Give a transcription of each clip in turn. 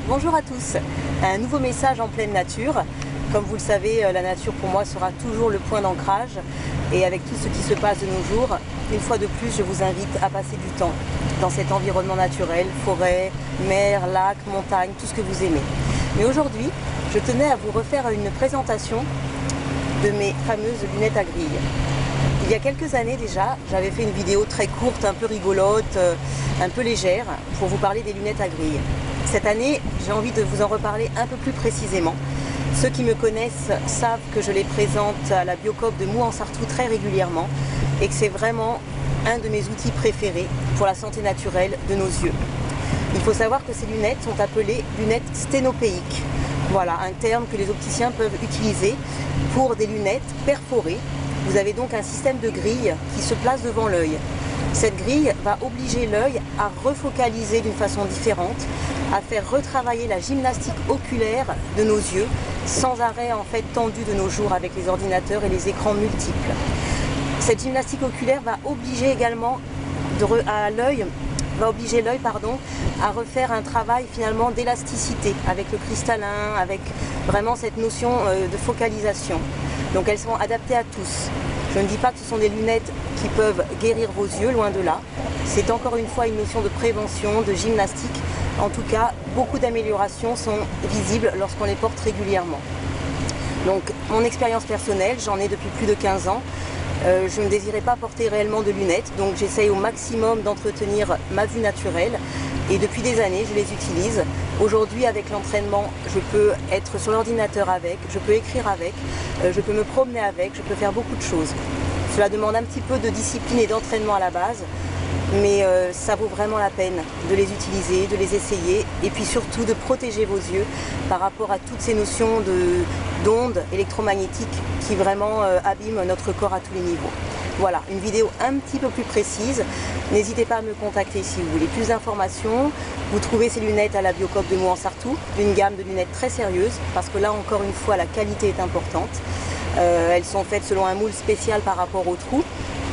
Bonjour à tous, un nouveau message en pleine nature. Comme vous le savez, la nature pour moi sera toujours le point d'ancrage et avec tout ce qui se passe de nos jours, une fois de plus je vous invite à passer du temps dans cet environnement naturel, forêt, mer, lac, montagne, tout ce que vous aimez. Mais aujourd'hui, je tenais à vous refaire une présentation de mes fameuses lunettes à grille. Il y a quelques années déjà, j'avais fait une vidéo très courte, un peu rigolote, un peu légère, pour vous parler des lunettes à grille. Cette année, j'ai envie de vous en reparler un peu plus précisément. Ceux qui me connaissent savent que je les présente à la Biocoop de Mouans-Sartoux très régulièrement et que c'est vraiment un de mes outils préférés pour la santé naturelle de nos yeux. Il faut savoir que ces lunettes sont appelées lunettes sténopéiques. Voilà, un terme que les opticiens peuvent utiliser pour des lunettes perforées. Vous avez donc un système de grille qui se place devant l'œil. Cette grille va obliger l'œil à refocaliser d'une façon différente, à faire retravailler la gymnastique oculaire de nos yeux, sans arrêt en fait tendu de nos jours avec les ordinateurs et les écrans multiples. Cette gymnastique oculaire va obliger également l'œil à refaire un travail finalement d'élasticité avec le cristallin, avec vraiment cette notion de focalisation. Donc elles sont adaptées à tous. Je ne dis pas que ce sont des lunettes qui peuvent guérir vos yeux, loin de là. C'est encore une fois une notion de prévention, de gymnastique. En tout cas, beaucoup d'améliorations sont visibles lorsqu'on les porte régulièrement. Donc mon expérience personnelle, j'en ai depuis plus de 15 ans. Je ne désirais pas porter réellement de lunettes, donc j'essaye au maximum d'entretenir ma vue naturelle. Et depuis des années, je les utilise. Aujourd'hui, avec l'entraînement, je peux être sur l'ordinateur avec, je peux écrire avec, je peux me promener avec, je peux faire beaucoup de choses. Cela demande un petit peu de discipline et d'entraînement à la base, mais ça vaut vraiment la peine de les utiliser, de les essayer, et puis surtout de protéger vos yeux par rapport à toutes ces notions d'ondes électromagnétiques qui vraiment abîment notre corps à tous les niveaux. Voilà, une vidéo un petit peu plus précise. N'hésitez pas à me contacter si vous voulez plus d'informations. Vous trouvez ces lunettes à la Biocoop de Mouans-Sartoux, une gamme de lunettes très sérieuse, parce que là encore une fois la qualité est importante. Elles sont faites selon un moule spécial par rapport au trou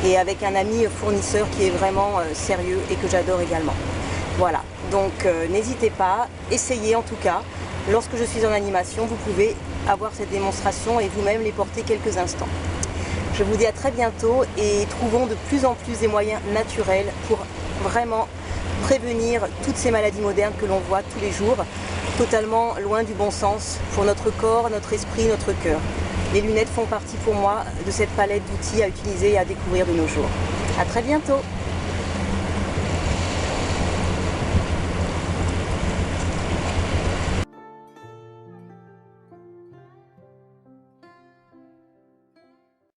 et avec un ami fournisseur qui est vraiment sérieux et que j'adore également. Voilà, donc n'hésitez pas, essayez en tout cas. Lorsque je suis en animation, vous pouvez avoir cette démonstration et vous-même les porter quelques instants. Je vous dis à très bientôt et trouvons de plus en plus des moyens naturels pour vraiment prévenir toutes ces maladies modernes que l'on voit tous les jours, totalement loin du bon sens pour notre corps, notre esprit, notre cœur. Les lunettes font partie pour moi de cette palette d'outils à utiliser et à découvrir de nos jours. À très bientôt!